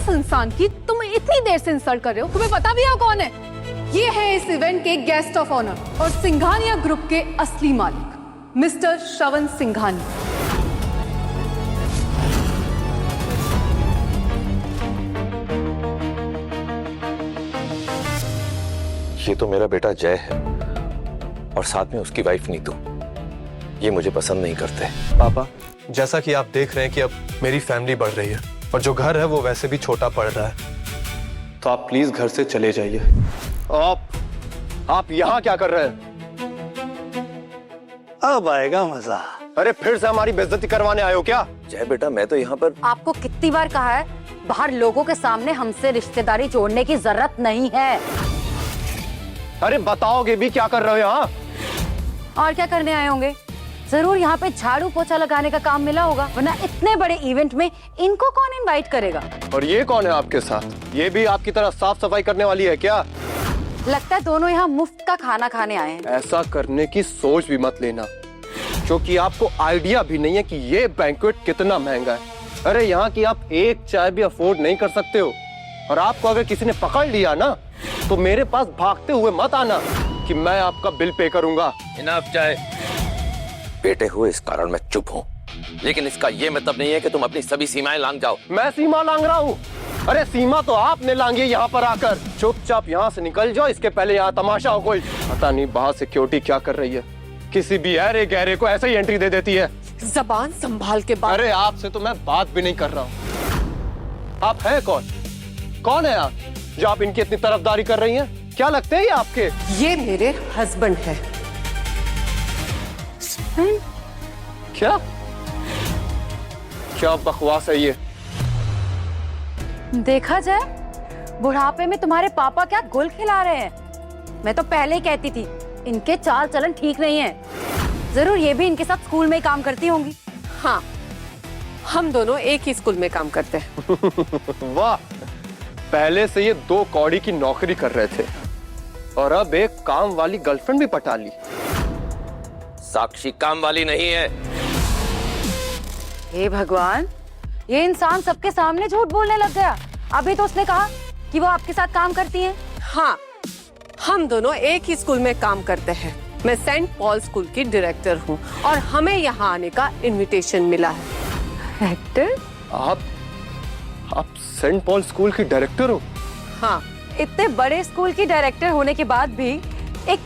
जिस इंसान की तुम इतनी देर से इंसल्ट कर रहे हो, तुम्हें पता भी है कौन है? ये है इस इवेंट के गेस्ट ऑफ ऑनर और सिंघानिया ग्रुप के असली मालिक मिस्टर श्रवण सिंघानिया। ये तो मेरा बेटा जय है और साथ में उसकी वाइफ नीतू। ये मुझे पसंद नहीं करते। पापा, जैसा कि आप देख रहे हैं कि अब मेरी फैमिली बढ़ रही है और जो घर है वो वैसे भी छोटा पड़ रहा है, तो आप प्लीज घर से चले जाइए। आप यहाँ क्या कर रहे हैं? अब आएगा मजा। अरे फिर से हमारी बेइज्जती करवाने आए हो क्या? जय बेटा, मैं तो यहाँ पर। आपको कितनी बार कहा है, बाहर लोगों के सामने हमसे रिश्तेदारी जोड़ने की जरूरत नहीं है। अरे बताओगे भी क्या कर रहे हो यहाँ? और क्या करने आए होंगे? जरूर यहाँ पे झाड़ू पोछा लगाने का काम मिला होगा, वरना इतने बड़े इवेंट में इनको कौन इनवाइट करेगा? और ये कौन है आपके साथ? ये भी आपकी तरह साफ सफाई करने वाली है क्या? लगता है दोनों यहाँ मुफ्त का खाना खाने आए हैं। ऐसा करने की सोच भी मत लेना, क्योंकि आपको आइडिया भी नहीं है कि ये बैंक्वेट कितना महंगा है। अरे यहाँ की आप एक चाय भी अफोर्ड नहीं कर सकते हो, और आपको अगर किसी ने पकड़ लिया ना, तो मेरे पास भागते हुए मत आना कि मैं आपका बिल पे करूंगा। इनफ चाय। बेटे हो इस कारण मैं चुप हूँ, लेकिन इसका ये मतलब नहीं है कि तुम अपनी सभी सीमाएं लांघ जाओ। मैं सीमा लांघ रहा हूँ? अरे सीमा तो आपने लांघी यहाँ पर आकर। चुपचाप यहाँ से निकल जाओ, इसके पहले यहाँ तमाशा हो कोई। पता नहीं बाहर सिक्योरिटी क्या कर रही है, किसी भी अरे गहरे को ऐसे ही एंट्री दे देती है। जबान संभाल के बात। अरे आपसे तो मैं बात भी नहीं कर रहा हूँ। आप हैं कौन? कौन है आप जो आप इनकी इतनी तरफदारी कर रही हैं? क्या लगते हैं ये आपके? ये मेरे हस्बैंड है। क्या क्या बकवास है ये? देखा जाए, बुढ़ापे में तुम्हारे पापा क्या गुल खिला रहे हैं। मैं तो पहले ही कहती थी, इनके चाल चलन ठीक नहीं है। जरूर ये भी इनके साथ स्कूल में ही काम करती होंगी। हाँ, हम दोनों एक ही स्कूल में काम करते हैं। वाह, पहले से ये दो कौड़ी की नौकरी कर रहे थे और अब एक काम वाली गर्लफ्रेंड भी पटा ली। साक्षी काम वाली नहीं है। हे भगवान, ये इंसान सबके सामने झूठ बोलने लग गया। अभी तो उसने कहा कि वो आपके साथ काम करती हैं। हाँ, हम दोनों एक ही स्कूल में काम करते हैं। मैं सेंट पॉल स्कूल की डायरेक्टर हूँ और हमें यहाँ आने का इनविटेशन मिला है। डायरेक्टर? आप सेंट पॉल स्कूल की डायरेक्टर हो? हाँ, इतने बड़े स्कूल की डायरेक्टर होने के बाद भी एक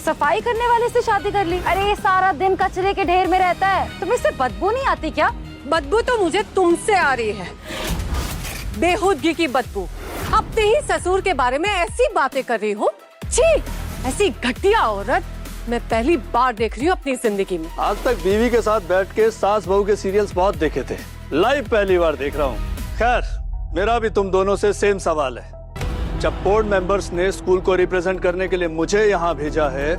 सफाई करने वाले से शादी कर ली। अरे ये सारा दिन कचरे के ढेर में रहता है, तुम्हें इससे बदबू नहीं आती क्या? बदबू तो मुझे तुमसे आ रही है, बेहूदगी की बदबू। अपने ही ससुर के बारे में ऐसी बातें कर रही हो। छी, ऐसी घटिया औरत मैं पहली बार देख रही हूँ अपनी जिंदगी में। आज तक बीवी के साथ बैठ के सास बहू के सीरियल्स बहुत देखे थे, लाइव पहली बार देख रहा हूँ। खैर, मेरा भी तुम दोनों से सेम सवाल है। जब बोर्ड मेंबर्स ने स्कूल को रिप्रेजेंट करने के लिए मुझे यहाँ भेजा है,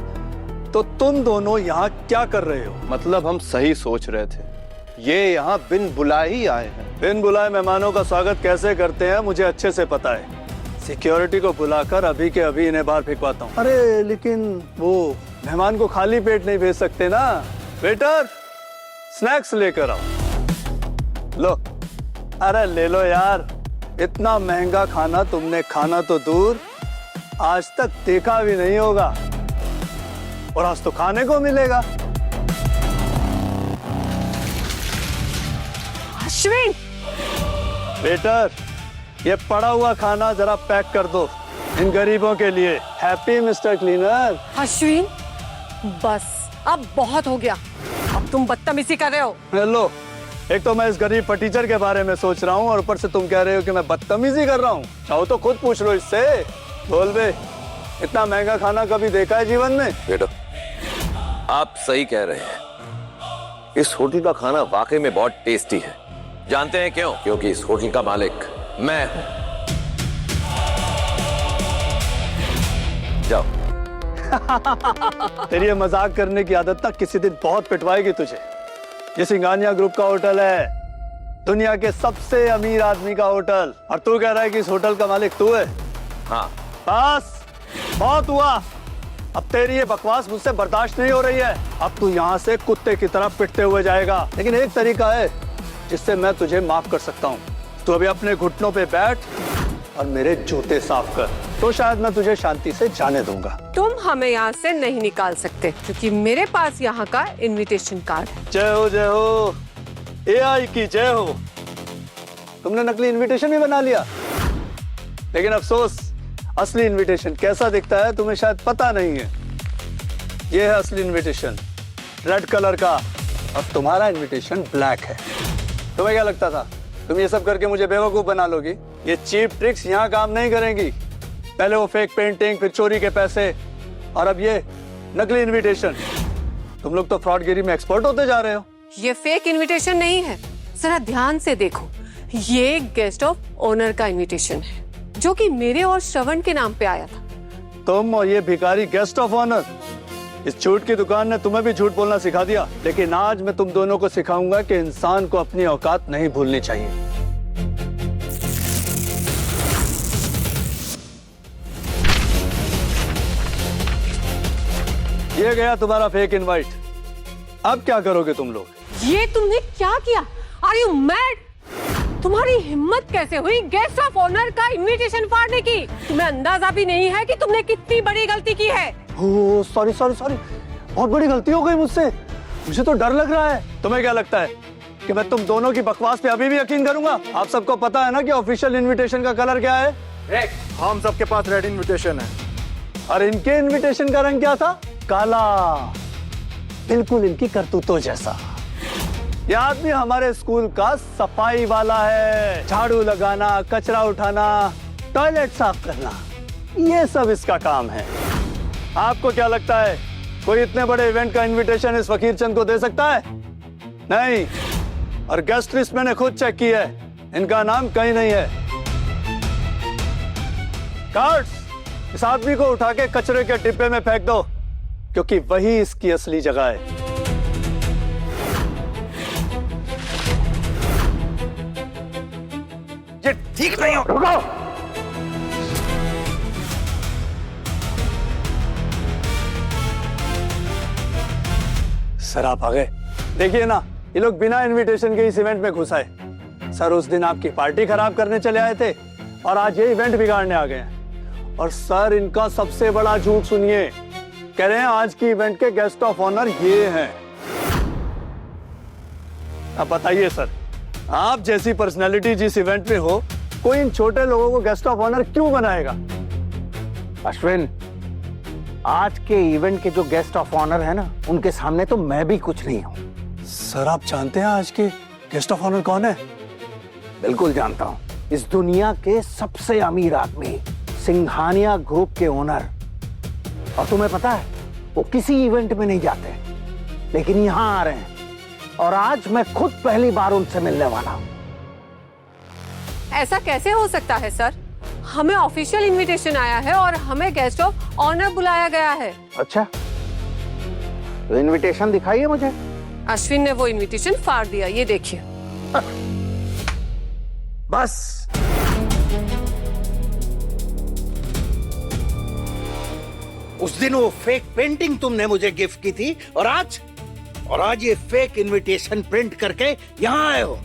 तो तुम दोनों यहाँ क्या कर रहे हो? मतलब हम सही सोच रहे थे, ये यहाँ बिन बुलाए ही आए हैं। बिन बुलाए मेहमानों का स्वागत कैसे करते हैं मुझे अच्छे से पता है। सिक्योरिटी को बुलाकर अभी के अभी इन्हें बाहर फेंकवाता हूँ। अरे लेकिन वो मेहमान को खाली पेट नहीं भेज सकते ना। वेटर, स्नैक्स लेकर आओ। लो, अरे ले लो यार। इतना महंगा खाना तुमने खाना तो दूर, आज तक देखा भी नहीं होगा, और आज तो खाने को मिलेगा। अश्विन! वेटर, ये पड़ा हुआ खाना जरा पैक कर दो इन गरीबों के लिए। Happy mister cleaner. अश्विन, बस अब बहुत हो गया। अब तुम बदतमीजी कर रहे हो। हेलो, एक तो मैं इस गरीब फटीचर के बारे में सोच रहा हूँ और ऊपर से तुम कह रहे हो कि मैं बदतमीजी कर रहा हूँ। चाहो तो खुद पूछ लो इससे। बोल बे, इतना महंगा खाना कभी देखा है जीवन में? बेटो, आप सही कह रहे हैं। इस होटल का खाना वाकई में बहुत टेस्टी है। जानते हैं क्यों? क्योंकि इस होटल का मालिक मैं हूं। जाओ। तेरी ये मजाक करने की आदत ना किसी दिन बहुत पिटवाएगी तुझे। ये सिंघानिया ग्रुप का होटल है, दुनिया के सबसे अमीर आदमी का होटल, और तू कह रहा है कि इस होटल का मालिक तू है? हाँ। बस बहुत हुआ। अब तेरी ये बकवास मुझसे बर्दाश्त नहीं हो रही है। अब तू यहाँ से कुत्ते की तरह पिटते हुए जाएगा। लेकिन एक तरीका है जिससे मैं तुझे माफ कर सकता हूँ। तू अभी अपने घुटनों पे बैठ और मेरे जूते साफ कर, तो शायद मैं तुझे शांति से जाने दूंगा। तुम हमें यहाँ से नहीं निकाल सकते क्योंकि मेरे पास यहाँ का इनविटेशन कार्ड है। जय हो एआई की जय हो। तुमने नकली इनविटेशन भी बना लिया, लेकिन अफसोस असली इनविटेशन कैसा दिखता है तुम्हें शायद पता नहीं है। यह है असली इनविटेशन, रेड कलर का, और तुम्हारा इनविटेशन ब्लैक है। तुम्हें क्या लगता था तुम ये सब करके मुझे बेवकूफ बना लोगी? ये चीप ट्रिक्स यहाँ काम नहीं करेंगी। पहले वो फेक पेंटिंग, फिर चोरी के पैसे, और अब ये नकली इनविटेशन। तुम लोग तो फ्रॉडगिरी में एक्सपर्ट होते जा रहे हो। ये फेक इनविटेशन नहीं है, जरा ध्यान से देखो। ये गेस्ट ऑफ ऑनर का इनविटेशन है जो कि मेरे और श्रवण के नाम पे आया था। तुम और ये भिखारी गेस्ट ऑफ ऑनर, इस झूठ की दुकान ने तुम्हें भी झूठ बोलना सिखा दिया। लेकिन आज मैं तुम दोनों को सिखाऊंगा कि इंसान को अपनी औकात नहीं भूलनी चाहिए। ये गया तुम्हारा फेक इनवाइट। अब क्या करोगे तुम लोग? ये तुमने क्या किया? Are you mad? तुम्हारी हिम्मत कैसे हुई गेस्ट ऑफ ऑनर का इनविटेशन फाड़ने की? तुम्हें अंदाजा भी नहीं है कि तुमने कितनी बड़ी गलती की है। ओह सॉरी सॉरी सॉरी, बहुत बड़ी गलती हो गई मुझसे। मुझे तो डर लग रहा है। तुम्हें क्या लगता है कि मैं तुम दोनों की बकवास पे अभी भी यकीन करूंगा? आप सबको पता है ना कि ऑफिशियल इनविटेशन का कलर क्या है? रेड। हम सबके पास रेड इनविटेशन है। और इनके इनविटेशन का रंग क्या था? काला, बिल्कुल इनकी करतूतों जैसा। यह आदमी हमारे स्कूल का सफाई वाला है। झाड़ू लगाना, कचरा उठाना, टॉयलेट साफ करना, ये सब इसका काम है। आपको क्या लगता है कोई इतने बड़े इवेंट का इनविटेशन इस फकीर चंद को दे सकता है? नहीं। और गेस्ट लिस्ट मैंने खुद चेक की है, इनका नाम कहीं नहीं है। कार्ड्स, इस आदमी को उठा के कचरे के डिब्बे में फेंक दो, क्योंकि वही इसकी असली जगह है। ये ठीक नहीं हो। रुको। सर आप आ गए। देखिए ना, ये लोग बिना इनविटेशन के इस इवेंट में घुस आए। सर उस दिन आपकी पार्टी खराब करने चले आए थे और आज ये इवेंट बिगाड़ने आ गए हैं। और सर इनका सबसे बड़ा झूठ सुनिए, कह रहे हैं आज की इवेंट के गेस्ट ऑफ ऑनर ये हैं। अब बताइए सर, आप जैसी पर्सनैलिटी जिस इवेंट में हो, कोई इन छोटे लोगों को गेस्ट ऑफ ऑनर क्यों बनाएगा? अश्विन, आज के इवेंट के जो गेस्ट ऑफ ऑनर है ना, उनके सामने तो मैं भी कुछ नहीं हूँ। सर आप जानते हैं आज के गेस्ट ऑफ ऑनर कौन है? बिल्कुल जानता हूँ। इस दुनिया के सबसे अमीर आदमी, सिंघानिया ग्रुप के ओनर। और तुम्हें पता है, वो किसी इवेंट में नहीं जाते, लेकिन यहाँ आ रहे हैं। और आज मैं खुद पहली बार उनसे मिलने वाला हूँ। ऐसा कैसे हो सकता है सर? हमें ऑफिशियल इनविटेशन आया है और हमें गेस्ट ऑफ ऑनर बुलाया गया है। अच्छा, तो इनविटेशन दिखाइए मुझे। अश्विन ने वो इनविटेशन फाड़ दिया, ये देखिए। बस उस दिन वो फेक पेंटिंग तुमने मुझे गिफ्ट की थी, और आज ये फेक इनविटेशन प्रिंट करके यहाँ आए हो।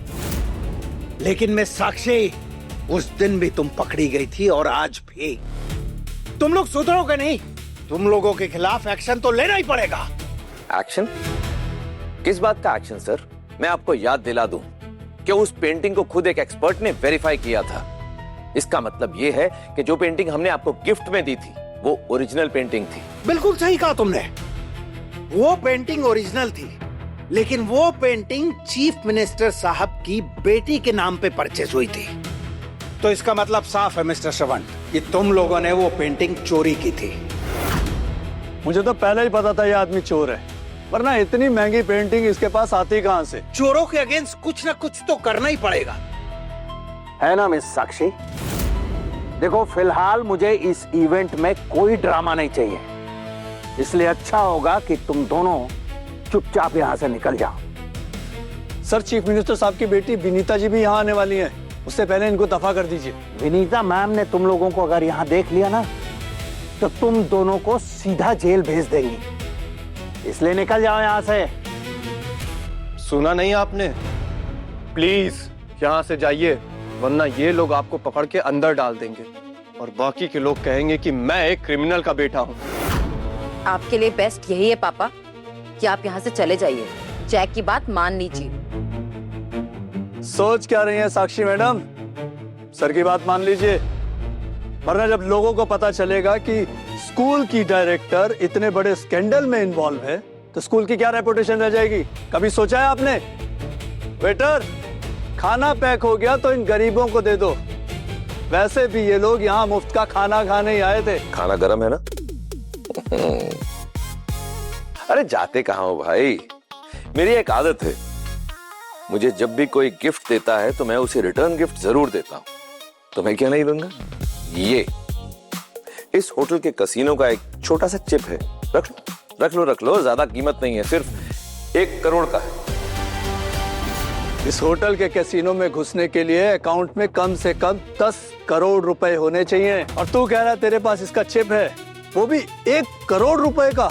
लेकिन मैं साक्षी, उस दिन भी तुम पकड़ी गई थी और आज भी। तुम लोग सुधरोगे नहीं। तुम लोगों के खिलाफ एक्शन तो लेना ही पड़ेगा। एक्शन? किस बात का एक्शन सर? मैं आपको याद दिला दूं कि उस पेंटिंग को खुद एक एक्सपर्ट ने वेरीफाई किया था। इसका मतलब यह है कि जो पेंटिंग हमने आपको गिफ्ट में दी थी वो ओरिजिनल पेंटिंग थी। बिल्कुल सही कहा तुमने, वो पेंटिंग ओरिजिनल थी, लेकिन वो पेंटिंग चीफ मिनिस्टर साहब की बेटी के नाम पे परचेज हुई थी। तो इसका मतलब साफ है मिस्टर श्रवण, कि तुम लोगों ने वो पेंटिंग चोरी की थी। मुझे तो पहले ही पता था ये आदमी चोर है, वरना इतनी महंगी पेंटिंग इसके पास आती कहां से? चोरों के अगेंस्ट कुछ ना कुछ तो करना ही पड़ेगा, है ना मिस साक्षी? देखो, फिलहाल मुझे इस इवेंट में कोई ड्रामा नहीं चाहिए, इसलिए अच्छा होगा कि तुम दोनों चुपचाप यहाँ से निकल जाओ। सर, चीफ मिनिस्टर साहब की बेटी विनीता जी भी यहाँ आने वाली हैं, उससे पहले इनको दफा कर दीजिए। विनीता मैम ने तुम लोगों को अगर यहाँ देख लिया ना, तो तुम दोनों को सीधा जेल भेज देंगी, इसलिए निकल जाओ यहाँ से। सुना नहीं आपने? प्लीज यहाँ से जाइए, वरना ये लोग आपको पकड़ के अंदर डाल देंगे और बाकी के लोग कहेंगे कि मैं एक क्रिमिनल का बेटा हूँ। आपके लिए बेस्ट यही है पापा कि आप यहाँ से चले जाइए। जैक की बात मान लीजिए। सोच क्या रही हैं साक्षी मैडम? सर की बात मान लीजिए, वरना जब लोगों को पता चलेगा कि स्कूल की डायरेक्टर इतने बड़े स्कैंडल में इन्वॉल्व है तो स्कूल की क्या रेपुटेशन रह जाएगी? कभी सोचा है आपने? वेटर, खाना पैक हो गया तो इन गरीबों को दे दो। वैसे भी ये लोग यहाँ मुफ्त का खाना खाने ही आए थे। खाना गर्म है ना? अरे जाते कहाँ हो भाई? मेरी एक आदत है, मुझे जब भी कोई गिफ्ट देता है तो मैं उसे रिटर्न गिफ्ट जरूर देता हूं। तो मैं क्या नहीं दूंगा? ये इस होटल के कसीनो का एक छोटा सा चिप है, रख लो, ज्यादा कीमत नहीं है, सिर्फ 1 करोड़ का है। इस होटल के कैसीनो में घुसने के लिए अकाउंट में कम से कम 10 करोड़ रुपए होने चाहिए, और तू कह रहा है तेरे पास इसका चिप है, वो भी 1 करोड़ रुपए का।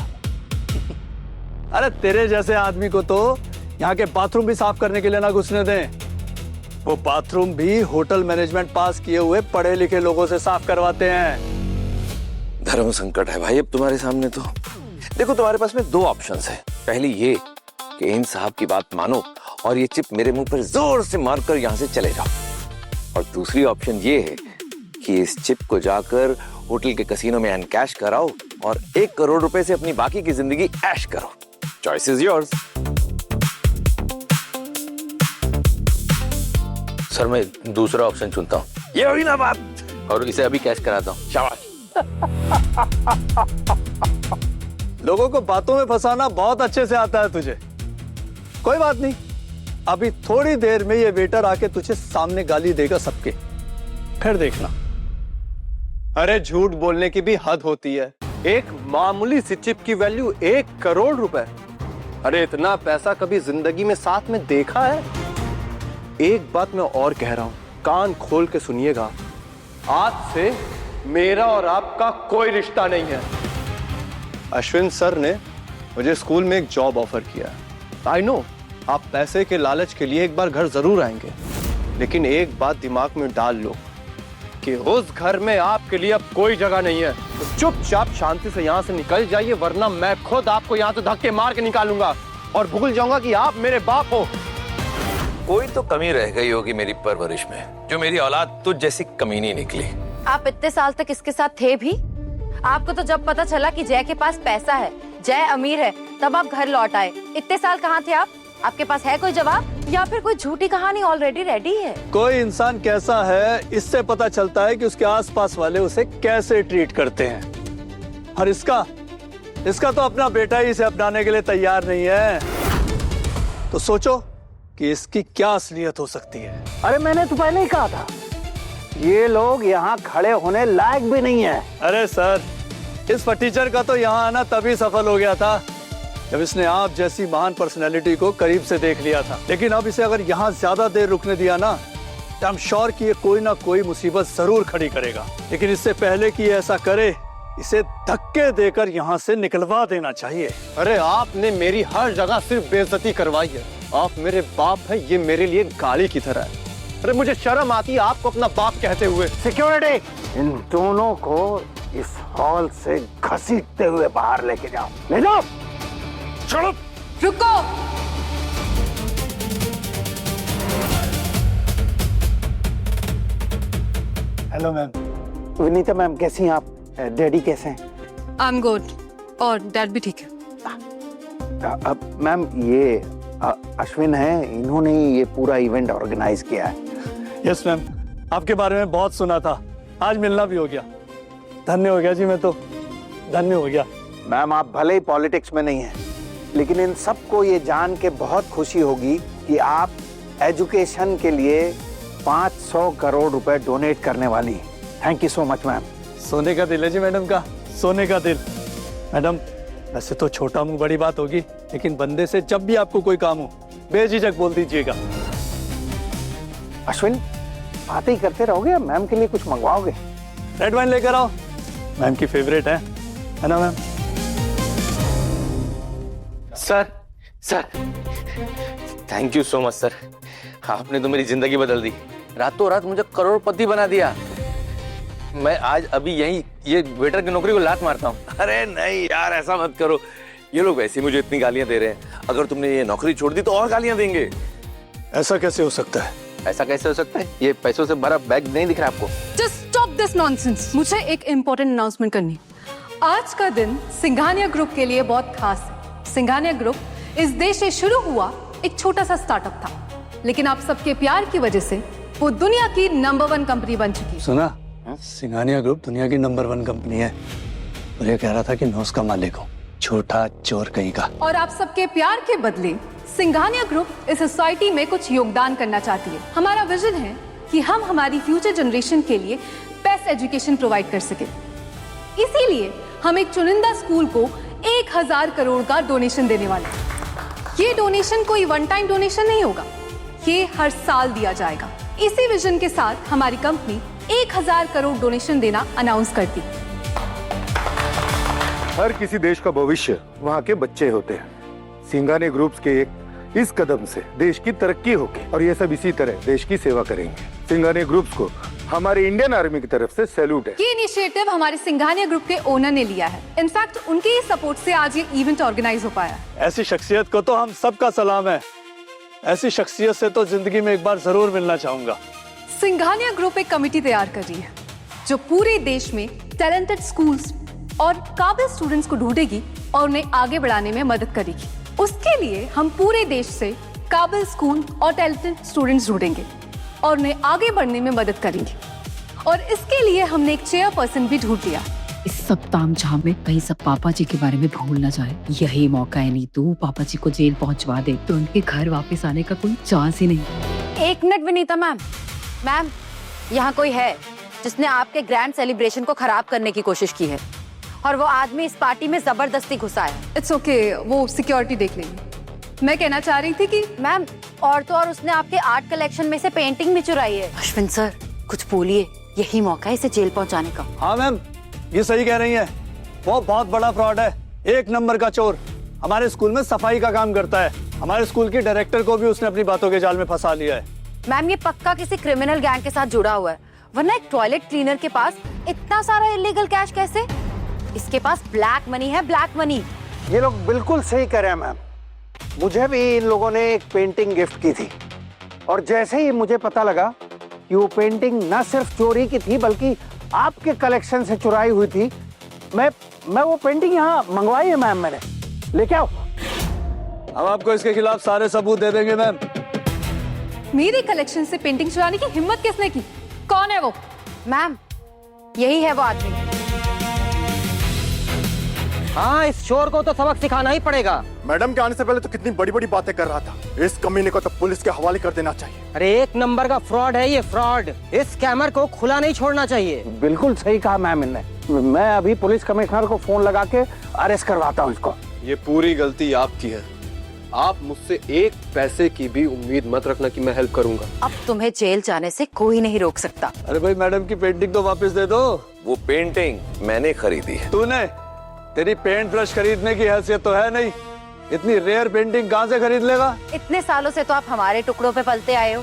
अरे तेरे जैसे आदमी को तो यहाँ के बाथरूम भी साफ करने के लिए ना घुसने दें। वो बाथरूम भी होटल मैनेजमेंट पास किए हुए पढ़े लिखे लोगों से साफ करवाते हैं। धर्म संकट है भाई अब तुम्हारे सामने। तो देखो, तुम्हारे पास में 2 ऑप्शंस है। पहली ये कि इन साहब की बात मानो और ये चिप मेरे मुंह पर जोर से मारकर यहाँ से चले जाओ, और दूसरी ऑप्शन ये है कि इस चिप को जाकर होटल के कसीनो में अनकैश कराओ और 1 करोड़ रुपए से अपनी बाकी की जिंदगी ऐश करो। Choice is yours. सर मैं दूसरा ऑप्शन चुनता हूँ। ये हुई ना बात। और इसे अभी कैश कराता हूँ। शाबाश। लोगों को बातों में फंसाना बहुत अच्छे से आता है तुझे। कोई बात नहीं, अभी थोड़ी देर में ये वेटर आके तुझे सामने गाली देगा सबके, फिर देखना। अरे झूठ बोलने की भी हद होती है। एक मामूली सी चिप की वैल्यू 1 करोड़ रुपए। अरे इतना पैसा कभी जिंदगी में साथ में देखा है? एक बात मैं और कह रहा हूं, कान खोल के सुनिएगा। आज से मेरा और आपका कोई रिश्ता नहीं है। अश्विन सर ने मुझे स्कूल में एक जॉब ऑफर किया। आई नो आप पैसे के लालच के लिए एक बार घर जरूर आएंगे, लेकिन एक बात दिमाग में डाल लो कि उस घर में आपके लिए अब कोई जगह नहीं है। तो चुपचाप शांति से यहाँ से निकल जाइए, वरना मैं खुद आपको यहाँ से धक्के मार के निकालूंगा और भूल जाऊंगा कि आप मेरे बाप हो। कोई तो कमी रह गई होगी मेरी परवरिश में, जो मेरी औलाद तुझ जैसी कमीनी निकली। आप इतने साल तक इसके साथ थे भी? आपको तो जब पता चला कि जय के पास पैसा है, जय अमीर है, तब आप घर लौट आए। इतने साल कहाँ थे आप? आपके पास है कोई जवाब, या फिर कोई झूठी कहानी ऑलरेडी रेडी है? कोई इंसान कैसा है इससे पता चलता है कि उसके आसपास वाले उसे कैसे ट्रीट करते हैं। और इसका तो अपना बेटा ही इसे अपनाने के लिए तैयार नहीं है। तो सोचो कि इसकी क्या असलियत हो सकती है। अरे मैंने तो पहले ही कहा था, ये लोग यहाँ खड़े होने लायक भी नहीं है। अरे सर, इस फटीचर का तो यहाँ आना तभी सफल हो गया था जब इसने आप जैसी महान पर्सनैलिटी को करीब से देख लिया था। लेकिन अब इसे अगर यहाँ ज्यादा देर रुकने दिया ना, तो आई एम श्योर कि ये कोई ना कोई मुसीबत जरूर खड़ी करेगा। लेकिन इससे पहले कि ये ऐसा करे, इसे धक्के देकर यहाँ से निकलवा देना चाहिए। अरे आपने मेरी हर जगह सिर्फ बेइज्जती करवाई है। आप मेरे बाप हैं, ये मेरे लिए गाली की तरह है। अरे मुझे शर्म आती है आपको अपना बाप कहते हुए। सिक्योरिटी, इन दोनों को इस हॉल से घसीटते हुए बाहर लेके जाओ। ले जाओ। चलो रुको। Hello ma'am. विनीता मैम कैसी हैं आप? डैडी कैसे हैं? आई एम गुड, और डैड भी ठीक है। अब मैम ये अश्विन है, इन्होंने ये पूरा इवेंट ऑर्गेनाइज किया है। यस मैम, आपके बारे में बहुत सुना था, आज मिलना भी हो गया। धन्य हो गया जी, मैं तो धन्य हो गया। मैम आप भले ही पॉलिटिक्स में नहीं हैं, लेकिन इन सबको ये जान के बहुत खुशी होगी कि आप एजुकेशन के लिए 500 करोड़ रुपए डोनेट करने वाली हैं। Thank you so much ma'am. सोने का दिल है जी मैडम का, सोने का दिल। मैडम वैसे तो छोटा मुंह बड़ी बात होगी, लेकिन बंदे से जब भी आपको कोई काम हो बेझिझक बोल दीजिएगा। अश्विन बातें ही करते रहोगे या मैम के लिए कुछ मंगवाओगे? रेड वाइन लेकर आओ, मैम की फेवरेट है ना ma'am? Sir thank you so much sir, आपने तो मेरी जिंदगी बदल दी। रातों रात मुझे करोड़पति बना दिया। मैं आज अभी यही ये वेटर की नौकरी को लात मारता हूँ। अरे नहीं यार, ऐसा मत करो। ये लोग वैसे ही मुझे इतनी गालियां दे रहे हैं, अगर तुमने ये नौकरी छोड़ दी तो और गालियां देंगे। ऐसा कैसे हो सकता है? ऐसा कैसे हो सकता है? ये पैसों से भरा बैग नहीं दिख रहा आपको? Just stop this nonsense. मुझे एक इम्पोर्टेंट अनाउंसमेंट करनी। आज का दिन सिंघानिया ग्रुप के लिए बहुत खास है। सिंघानिया ग्रुप इस देश से शुरू हुआ एक छोटा सा स्टार्टअप था, लेकिन आप सबके प्यार की वजह से वो दुनिया की नंबर 1 कंपनी बन चुकी है। सुना, सिंघानिया ग्रुप दुनिया की नंबर 1 कंपनी है और ये कह रहा था कि मैं उसका मालिक हूँ। छोटा चोर कहीं का। और आप सबके प्यार के बदले सिंघानिया ग्रुप इस सोसाइटी में कुछ योगदान करना चाहती है। हमारा विजन है कि हम हमारी फ्यूचर जनरेशन के लिए बेस्ट एजुकेशन प्रोवाइड कर सके। इसीलिए हम एक चुनिंदा स्कूल को 1000 करोड़ का डोनेशन देने वाले हैं। ये डोनेशन कोई वन टाइम डोनेशन नहीं होगा, ये हर साल दिया जाएगा। इसी विजन के साथ हमारी कंपनी 1000 करोड़ डोनेशन देना अनाउंस करती। हर किसी देश का भविष्य वहाँ के बच्चे होते हैं। सिंघानिया ग्रुप्स के एक इस कदम से देश की तरक्की होगी और ये सब इसी तरह देश की सेवा करेंगे। सिंघानिया ग्रुप्स को हमारे इंडियन आर्मी की तरफ से सैल्यूट है। ये इनिशिएटिव हमारे सिंघानिया ग्रुप के ओनर ने लिया है। इनफैक्ट उनके ही सपोर्ट से आज ये इवेंट ऑर्गेनाइज हो पाया। ऐसी शख्सियत को तो हम सबका सलाम है। ऐसी शख्सियत से तो जिंदगी में एक बार जरूर मिलना चाहूंगा। सिंघानिया ग्रुप एक कमेटी तैयार कर रही है जो पूरे देश में टैलेंटेड स्कूल्स और काबिल स्टूडेंट्स को ढूंढेगी और उन्हें आगे बढ़ाने में मदद करेगी। उसके लिए हम पूरे देश से काबिल स्कूल और टैलेंटेड स्टूडेंट्स ढूंढेंगे और उन्हें आगे बढ़ने में मदद करेंगे। और इसके लिए हमने एक चेयरपर्सन भी ढूंढ लिया। इस सब तामझाम में कहीं सब पापा जी के बारे में भूल न जाए। यही मौका है, नहीं तो पापा जी को जेल पहुंचवा दे तो उनके घर वापस आने का कोई चांस ही नहीं। एक मिनट विनीता मैम। मैम, यहाँ कोई है जिसने आपके ग्रैंड सेलिब्रेशन को खराब करने की कोशिश की है और वो आदमी इस पार्टी में जबरदस्ती घुसा है। इट्स ओके, वो सिक्योरिटी देख लेंगे। मैं कहना चाह रही थी कि मैम, और तो और उसने आपके आर्ट कलेक्शन में से पेंटिंग भी चुराई है। अश्विन सर, कुछ बोलिए, यही मौका है इसे जेल पहुंचाने का। हाँ मैम, ये सही कह रही है। वो बहुत बड़ा फ्रॉड है, एक नंबर का चोर। हमारे स्कूल में सफाई का काम करता है। हमारे स्कूल की डायरेक्टर को भी उसने अपनी बातों के जाल में फंसा लिया है। मैम, ये पक्का किसी क्रिमिनल गैंग के साथ जुड़ा हुआ है, वरना एक टॉयलेट क्लीनर के पास इतना सारा इलीगल कैश कैसे? इसके पास ब्लैक मनी है, ब्लैक मनी। ये लोग बिल्कुल सही कह रहे हैं मैम। मुझे भी इन लोगों ने एक पेंटिंग गिफ्ट की थी और जैसे ही मुझे पता लगा कि वो पेंटिंग न सिर्फ चोरी की थी बल्कि आपके कलेक्शन से चुराई हुई थी, मैं वो पेंटिंग यहाँ मंगवाई है मैम। मैंने लेके आओ। हम आपको इसके खिलाफ सारे सबूत दे देंगे मैम। मेरे कलेक्शन से पेंटिंग चुराने की हिम्मत किसने की? कौन है वो? मैम, यही है वो आदमी। हाँ, इस चोर को तो सबक सिखाना ही पड़ेगा। मैडम के आने से पहले तो कितनी बड़ी बड़ी बातें कर रहा था। इस कमीने को तो पुलिस के हवाले कर देना चाहिए। अरे एक नंबर का फ्रॉड है ये, फ्रॉड। इस स्कैमर को खुला नहीं छोड़ना चाहिए। बिल्कुल सही कहा मैम इनने। मैं अभी पुलिस कमिश्नर को फोन लगा के अरेस्ट करवाता हूँ इसको। ये पूरी गलती आपकी है। आप मुझसे एक पैसे की भी उम्मीद मत रखना कि मैं हेल्प करूंगा। अब तुम्हें जेल जाने से कोई नहीं रोक सकता। अरे भाई, मैडम की पेंटिंग तो वापस दे दो। वो पेंटिंग मैंने खरीदी है। तूने? तेरी पेंट ब्रश खरीदने की हैसियत तो है नहीं। इतनी रेयर पेंटिंग कहाँ से खरीद लेगा? इतने सालों से तो आप हमारे टुकड़ों पे पलते आए हो,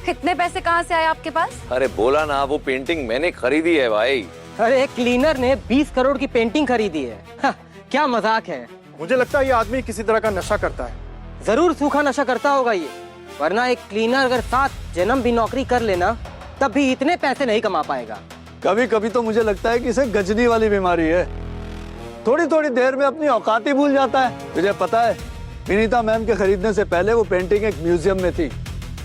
इतने पैसे कहाँ से आए आपके पास? अरे बोला ना, वो पेंटिंग मैंने खरीदी है भाई। अरे क्लीनर ने 20 करोड़ की पेंटिंग खरीदी है। क्या मजाक है। मुझे लगता है ये आदमी किसी तरह का नशा करता है। जरूर सूखा नशा करता होगा ये, वरना एक क्लीनर अगर 7 जन्म भी नौकरी कर लेना तब भी इतने पैसे नहीं कमा पाएगा। कभी कभी तो मुझे लगता है कि इसे गजनी वाली बीमारी है। थोड़ी थोड़ी देर में अपनी औकात ही भूल जाता है। तुझे पता है, विनीता मैम के खरीदने से पहले वो पेंटिंग एक म्यूजियम में थी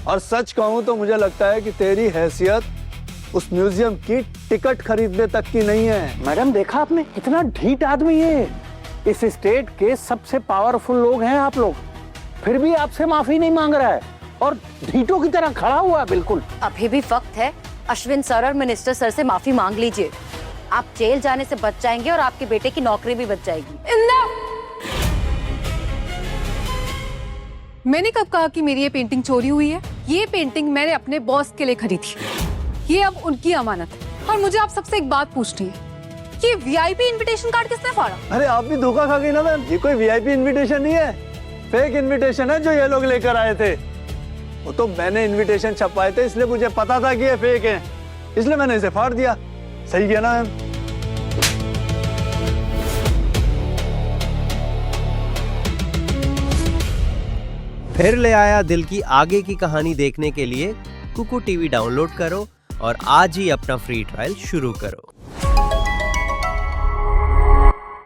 और सच कहूँ तो मुझे लगता है कि तेरी हैसियत उस म्यूजियम की टिकट खरीदने तक की नहीं है। मैडम, देखा आपने कितना ढीठ आदमी है। इस स्टेट के सबसे पावरफुल लोग हैं आप लोग, फिर भी आपसे माफी नहीं मांग रहा है और ढीठों की तरह खड़ा हुआ है। बिल्कुल अभी भी वक्त है। अश्विन सर और मिनिस्टर सर से माफी मांग लीजिए। आप जेल जाने से बच जाएंगे और आपके बेटे की नौकरी भी बच जाएगी। मैंने कब कहा कि मेरी ये पेंटिंग चोरी हुई है? ये पेंटिंग मैंने अपने बॉस के लिए खरीदी। ये अब उनकी अमानत है। और मुझे आप सबसे एक बात पूछनी है, ये वीआईपी इनविटेशन कार्ड किसने फाड़ा? अरे आप भी धोखा खा गई ना मैम। ये कोई वीआईपी इनविटेशन नहीं है, फेक इनविटेशन है जो ये लोग लेकर आए थे। वो तो मैंने इनविटेशन छपवाए थे, इसलिए मुझे पता था कि ये फेक है, इसलिए मैंने इसे फाड़ दिया। सही किया ना मैम? फिर ले आया दिल की आगे की कहानी देखने के लिए कुकू टीवी डाउनलोड करो और आज ही अपना फ्री ट्रायल शुरू करो।